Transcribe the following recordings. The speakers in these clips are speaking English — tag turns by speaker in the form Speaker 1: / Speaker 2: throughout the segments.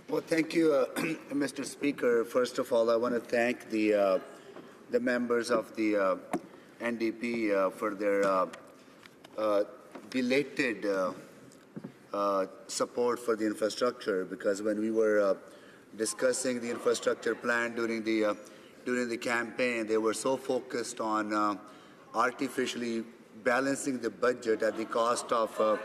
Speaker 1: Well, thank you, Mr. Speaker. First of all, I want to thank the members of the NDP for their belated support for the infrastructure. Because when we were discussing the infrastructure plan during the campaign, they were so focused on artificially balancing the budget at the cost of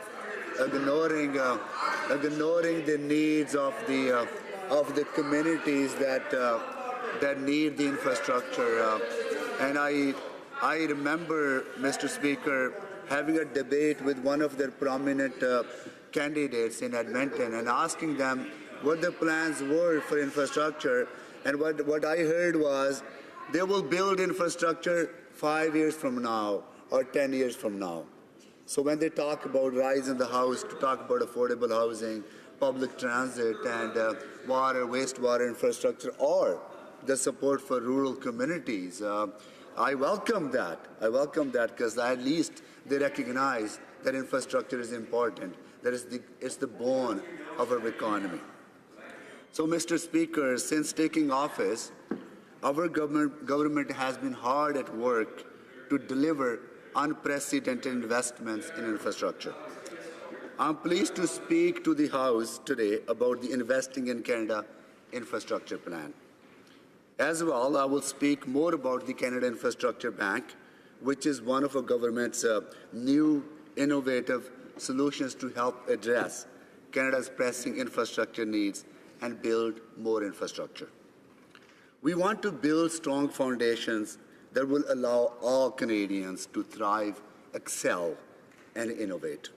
Speaker 1: ignoring the needs of the communities that need the infrastructure. And I remember, Mr. Speaker, having a debate with one of their prominent candidates in Edmonton and asking them what the plans were for infrastructure. And what I heard was they will build infrastructure 5 years from now or 10 years from now. So when they talk about rise in the house, to talk about affordable housing, public transit, and water, wastewater infrastructure, or the support for rural communities, I welcome that. I welcome that because at least they recognize that infrastructure is important. That it's the bone of our economy. So, Mr. Speaker, since taking office, our government has been hard at work to deliver unprecedented investments in infrastructure. I'm pleased to speak to the House today about the Investing in Canada Infrastructure Plan. As well, I will speak more about the Canada Infrastructure Bank, which is one of our government's new innovative solutions to help address Canada's pressing infrastructure needs and build more infrastructure. We want to build strong foundations that will allow all Canadians to thrive, excel, and innovate.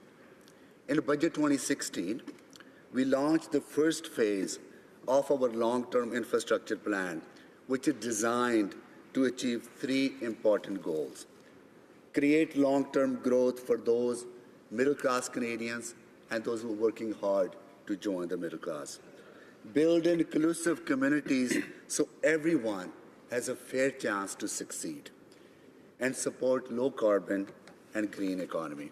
Speaker 1: In Budget 2016, we launched the first phase of our long-term infrastructure plan, which is designed to achieve three important goals. Create long-term growth for those middle-class Canadians and those who are working hard to join the middle class. Build inclusive communities so everyone has a fair chance to succeed, and support low-carbon and green economy.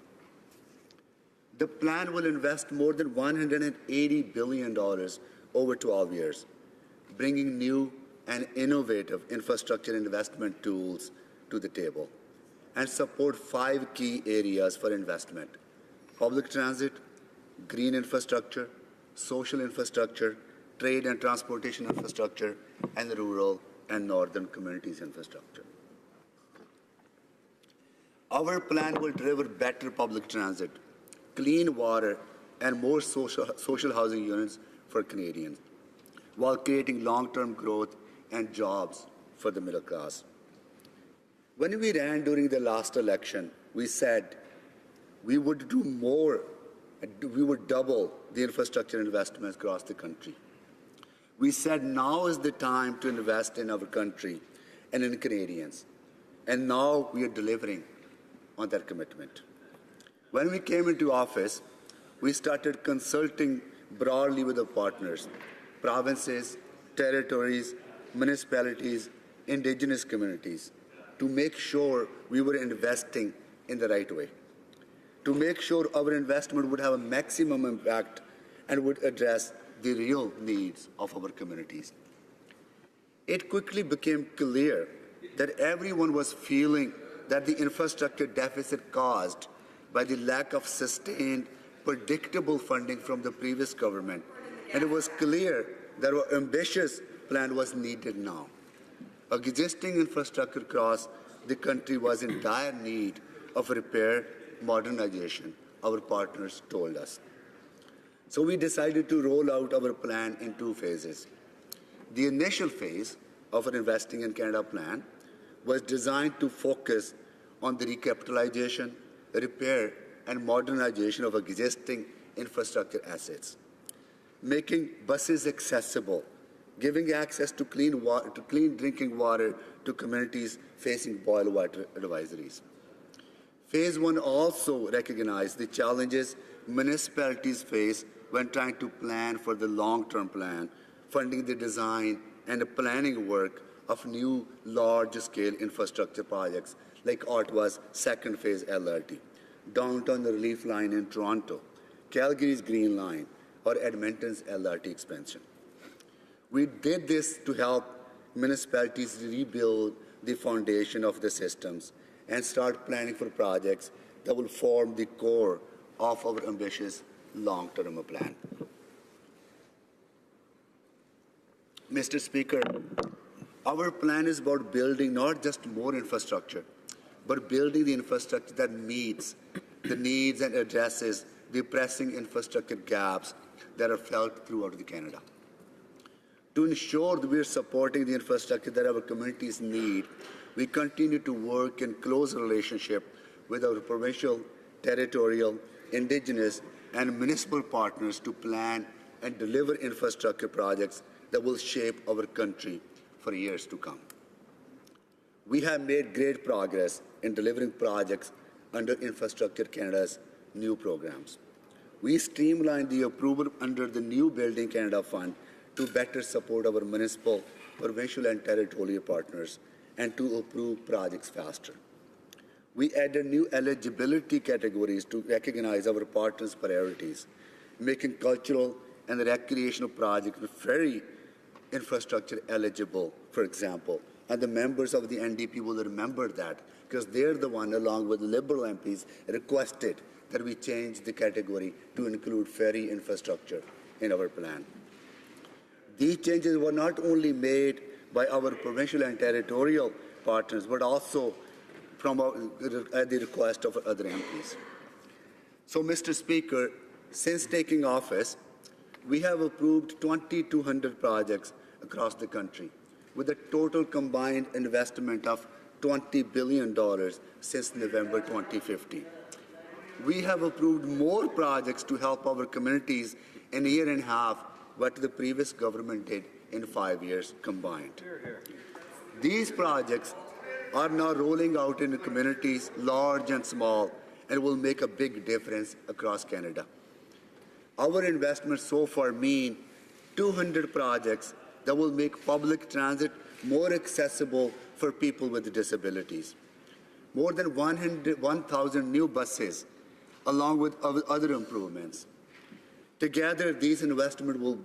Speaker 1: The plan will invest more than $180 billion over 12 years, bringing new and innovative infrastructure investment tools to the table, and support 5 key areas for investment: public transit, green infrastructure, social infrastructure, trade and transportation infrastructure, and rural and northern communities infrastructure. Our plan will deliver better public transit, clean water, and more social housing units for Canadians, while creating long-term growth and jobs for the middle class. When we ran during the last election, we said we would do more, we would double the infrastructure investments across the country. We said now is the time to invest in our country and in Canadians. And now we are delivering on that commitment. When we came into office, we started consulting broadly with our partners, provinces, territories, municipalities, Indigenous communities, to make sure we were investing in the right way, to make sure our investment would have a maximum impact and would address the real needs of our communities. It quickly became clear that everyone was feeling that the infrastructure deficit caused by the lack of sustained, predictable funding from the previous government, and it was clear that our ambitious plan was needed now. Existing infrastructure across the country was in dire need of repair, modernization, our partners told us. So we decided to roll out our plan in 2 phases. The initial phase of our Investing in Canada plan was designed to focus on the recapitalization, repair, and modernization of existing infrastructure assets, making buses accessible, giving access to clean drinking water to communities facing boil water advisories. Phase 1 also recognized the challenges municipalities face when trying to plan for the long-term plan, funding the design and the planning work of new large-scale infrastructure projects like Ottawa's second phase LRT, Downtown Relief Line in Toronto, Calgary's Green Line, or Edmonton's LRT expansion. We did this to help municipalities rebuild the foundation of the systems and start planning for projects that will form the core of our ambitious long-term plan. Mr. Speaker, our plan is about building not just more infrastructure, but building the infrastructure that meets the needs and addresses the pressing infrastructure gaps that are felt throughout Canada. To ensure that we are supporting the infrastructure that our communities need, we continue to work in close relationship with our provincial, territorial, Indigenous, and municipal partners to plan and deliver infrastructure projects that will shape our country for years to come. We have made great progress in delivering projects under Infrastructure Canada's new programs. We streamlined the approval under the new Building Canada Fund to better support our municipal, provincial, and territorial partners and to approve projects faster. We added new eligibility categories to recognize our partners' priorities, making cultural and recreational projects very infrastructure eligible, for example. And the members of the NDP will remember that because they're the one, along with Liberal MPs, requested that we change the category to include ferry infrastructure in our plan. These changes were not only made by our provincial and territorial partners, but also at the request of other MPs. So, Mr. Speaker, since taking office, we have approved 2,200 projects across the country, with a total combined investment of $20 billion since November 2015. We have approved more projects to help our communities in a year and a half what the previous government did in 5 years combined. These projects are now rolling out in the communities, large and small, and will make a big difference across Canada. Our investments so far mean 200 projects that will make public transit more accessible for people with disabilities. More than 1,000 new buses, along with other improvements. Together, these investments will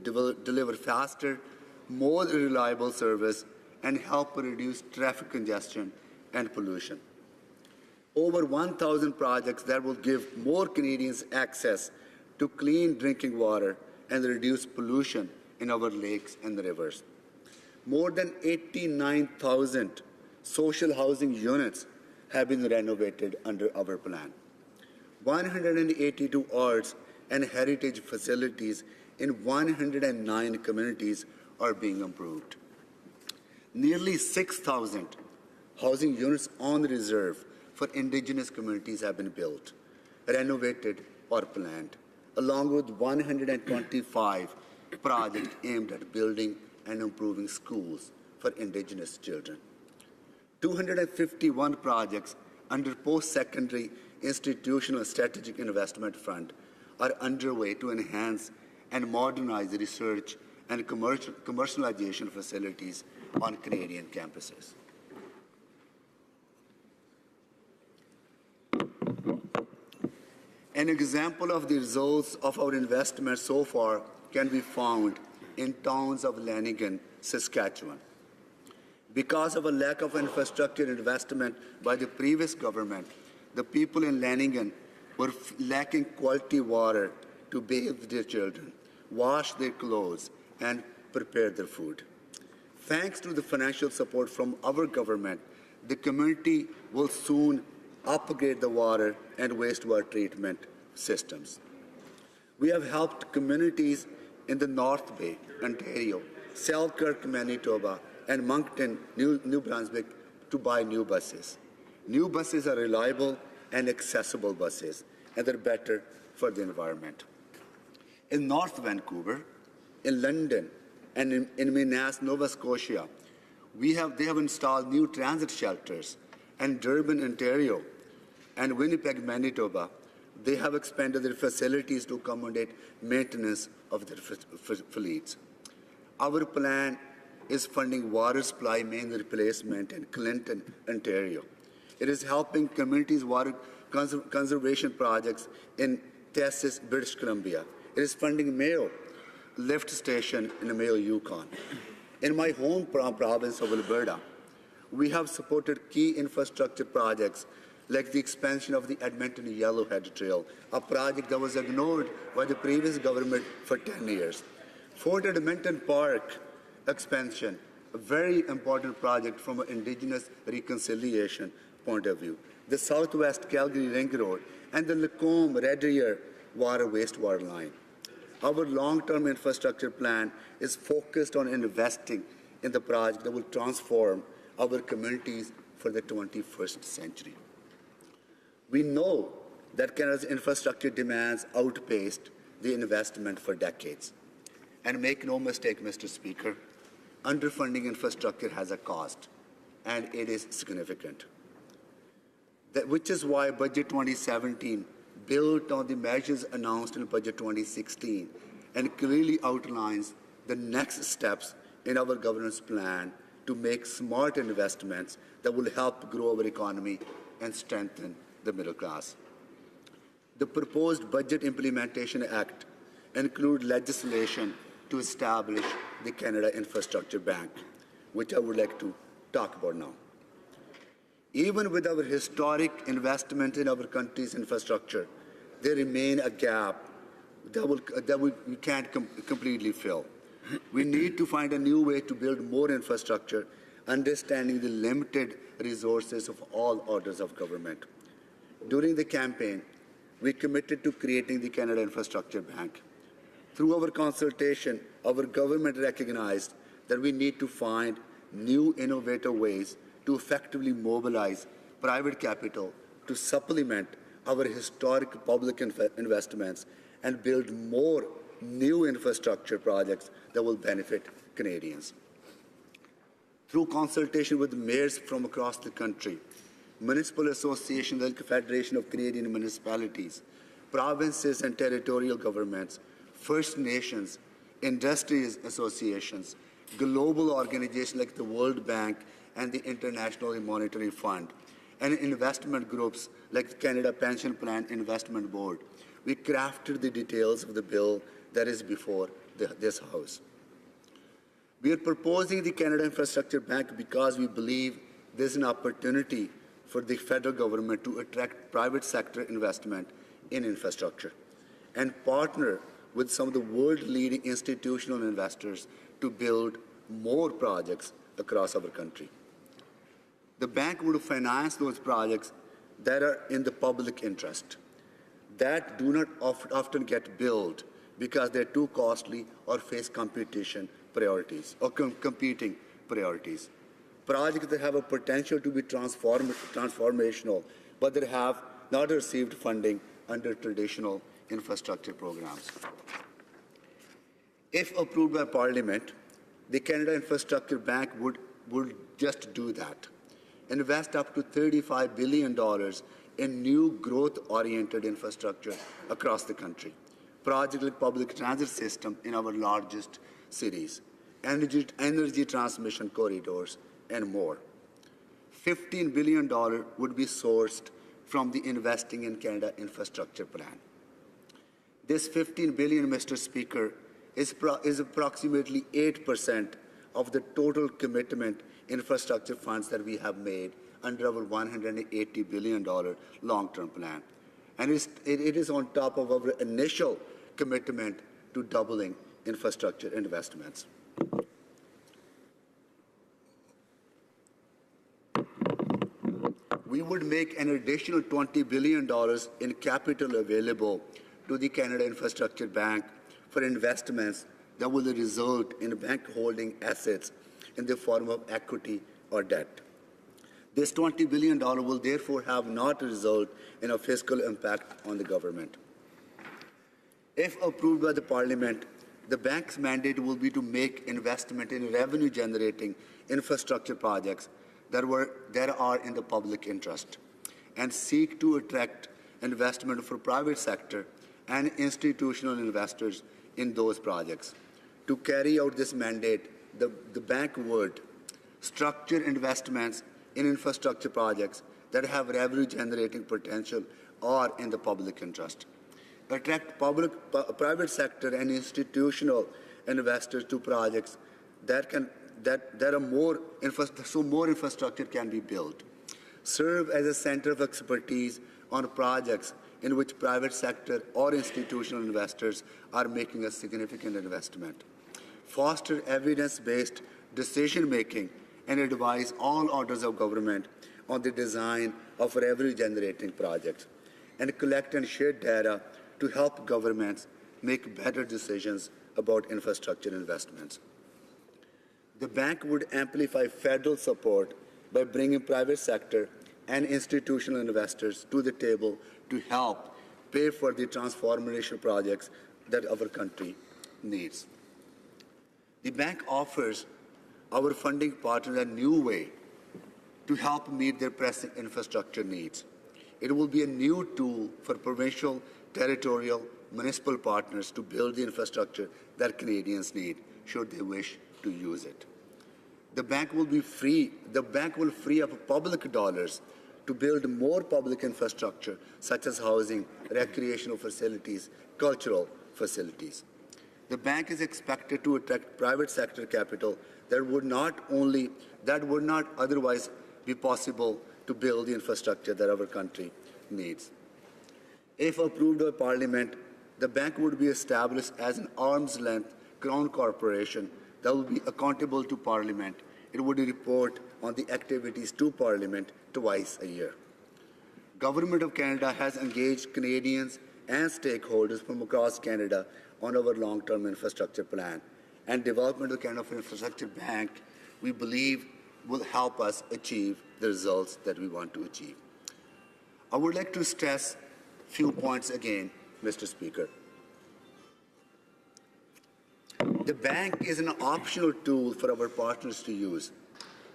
Speaker 1: deliver faster, more reliable service and help reduce traffic congestion and pollution. Over 1,000 projects that will give more Canadians access to clean drinking water and reduce pollution in our lakes and rivers. More than 89,000 social housing units have been renovated under our plan. 182 arts and heritage facilities in 109 communities are being improved. Nearly 6,000 housing units on reserve for Indigenous communities have been built, renovated, or planned, along with 125 projects aimed at building and improving schools for Indigenous children. 251 projects under post-secondary institutional strategic investment fund are underway to enhance and modernize the research and commercialization facilities on Canadian campuses. An example of the results of our investments so far can be found in towns of Lanigan, Saskatchewan. Because of a lack of infrastructure investment by the previous government, the people in Lanigan were lacking quality water to bathe their children, wash their clothes, and prepare their food. Thanks to the financial support from our government, the community will soon upgrade the water and wastewater treatment systems. We have helped communities in the North Bay, Ontario, Selkirk, Manitoba, and Moncton, New Brunswick, to buy new buses. New buses are reliable and accessible buses, and they're better for the environment. In North Vancouver, in London, and in Minas, Nova Scotia, they have installed new transit shelters. And Durban, Ontario, and Winnipeg, Manitoba, they have expanded their facilities to accommodate maintenance of their fleets. Our plan is funding water supply main replacement in Clinton, Ontario. It is helping communities' water conservation projects in Texas, British Columbia. It is funding Mayo lift station in Mayo, Yukon. In my home province of Alberta, we have supported key infrastructure projects like the expansion of the Edmonton Yellowhead Trail, a project that was ignored by the previous government for 10 years. Fort Edmonton Park expansion, a very important project from an Indigenous reconciliation point of view. The Southwest Calgary Ring Road and the Lacombe Red Deer wastewater line. Our long-term infrastructure plan is focused on investing in the project that will transform our communities for the 21st century. We know that Canada's infrastructure demands outpaced the investment for decades. And make no mistake, Mr. Speaker, underfunding infrastructure has a cost, and it is significant. Which is why Budget 2017 built on the measures announced in Budget 2016 and clearly outlines the next steps in our governance plan to make smart investments that will help grow our economy and strengthen the middle class. The proposed Budget Implementation Act includes legislation to establish the Canada Infrastructure Bank, which I would like to talk about now. Even with our historic investment in our country's infrastructure, there remains a gap that we can't completely fill. We need to find a new way to build more infrastructure, understanding the limited resources of all orders of government. During the campaign, we committed to creating the Canada Infrastructure Bank. Through our consultation, our government recognized that we need to find new innovative ways to effectively mobilize private capital to supplement our historic public investments and build more new infrastructure projects that will benefit Canadians. Through consultation with mayors from across the country, municipal associations like the Federation of Canadian Municipalities, provinces and territorial governments, First Nations, industry associations, global organizations like the World Bank and the International Monetary Fund, and investment groups like the Canada Pension Plan Investment Board, we crafted the details of the bill that is before this House. We are proposing the Canada Infrastructure Bank because we believe there's an opportunity for the federal government to attract private sector investment in infrastructure and partner with some of the world-leading institutional investors to build more projects across our country. The bank would finance those projects that are in the public interest, that do not often get built because they're too costly or face competition priorities or competing priorities. Projects that have a potential to be transformational, but that have not received funding under traditional infrastructure programs. If approved by Parliament, the Canada Infrastructure Bank would just do that. Invest up to $35 billion in new growth-oriented infrastructure across the country. Projects like public transit system in our largest cities, energy transmission corridors, and more. $15 billion would be sourced from the Investing in Canada Infrastructure Plan. This $15 billion, Mr. Speaker, is approximately 8% of the total commitment infrastructure funds that we have made under our $180 billion long-term plan. And it is on top of our initial commitment to doubling infrastructure investments. We would make an additional $20 billion in capital available to the Canada Infrastructure Bank for investments that will result in bank holding assets in the form of equity or debt. This $20 billion will therefore have not result in a fiscal impact on the government. If approved by the Parliament, the bank's mandate will be to make investment in revenue-generating infrastructure projects that are in the public interest and seek to attract investment for private sector and institutional investors in those projects. To carry out this mandate, the bank would structure investments in infrastructure projects that have revenue-generating potential or in the public interest, attract private sector and institutional investors to projects that are more infrastructure can be built. Serve as a center of expertise on projects in which private sector or institutional investors are making a significant investment. Foster evidence-based decision-making and advise all orders of government on the design of revenue-generating projects, and collect and share data to help governments make better decisions about infrastructure investments. The bank would amplify federal support by bringing private sector and institutional investors to the table to help pay for the transformational projects that our country needs. The bank offers our funding partners a new way to help meet their pressing infrastructure needs. It will be a new tool for provincial, territorial, municipal partners to build the infrastructure that Canadians need, should they wish to use it. The bank will free up public dollars to build more public infrastructure, such as housing, recreational facilities, cultural facilities. The bank is expected to attract private sector capital that would not otherwise be possible to build the infrastructure that our country needs. If approved by Parliament, the bank would be established as an arm's-length Crown corporation that will be accountable to Parliament. It would report on the activities to Parliament twice a year. Government of Canada has engaged Canadians and stakeholders from across Canada on our long-term infrastructure plan, and development of the Canada Infrastructure Bank, we believe, will help us achieve the results that we want to achieve. I would like to stress a few points again, Mr. Speaker. The bank is an optional tool for our partners to use.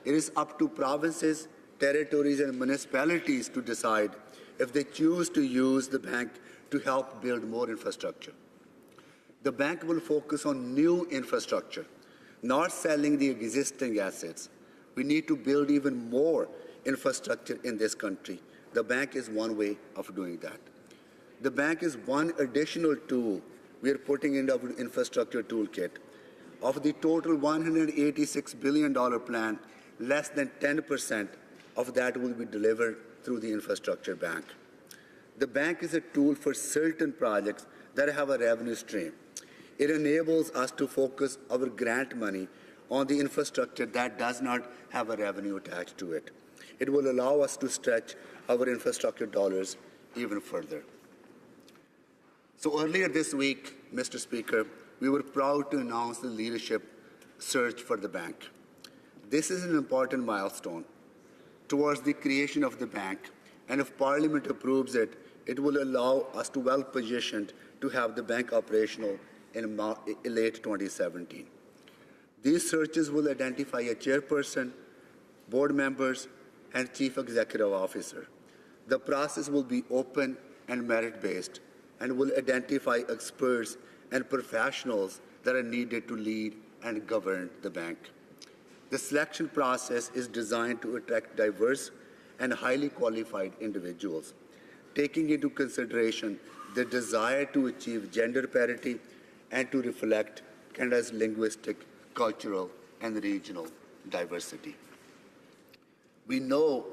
Speaker 1: It is up to provinces, territories, and municipalities to decide if they choose to use the bank to help build more infrastructure. The bank will focus on new infrastructure, not selling the existing assets. We need to build even more infrastructure in this country. The bank is one way of doing that. The bank is one additional tool we are putting into our infrastructure toolkit. Of the total $186 billion plan, less than 10% of that will be delivered through the infrastructure bank. The bank is a tool for certain projects that have a revenue stream. It enables us to focus our grant money on the infrastructure that does not have a revenue attached to it. It will allow us to stretch our infrastructure dollars even further. So earlier this week, Mr. Speaker, we were proud to announce the leadership search for the bank. This is an important milestone towards the creation of the bank, and if Parliament approves it, it will allow us to well-positioned to have the bank operational in late 2017. These searches will identify a chairperson, board members, and chief executive officer. The process will be open and merit-based and will identify experts and professionals that are needed to lead and govern the bank. The selection process is designed to attract diverse and highly qualified individuals, taking into consideration the desire to achieve gender parity and to reflect Canada's linguistic, cultural, and regional diversity. We know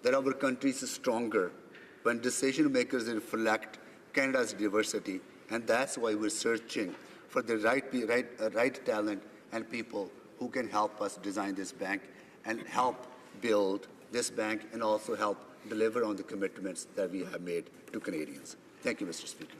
Speaker 1: that our country is stronger when decision makers reflect Canada's diversity, and that's why we're searching for the right talent and people who can help us design this bank and help build this bank and also help deliver on the commitments that we have made to Canadians. Thank you, Mr. Speaker.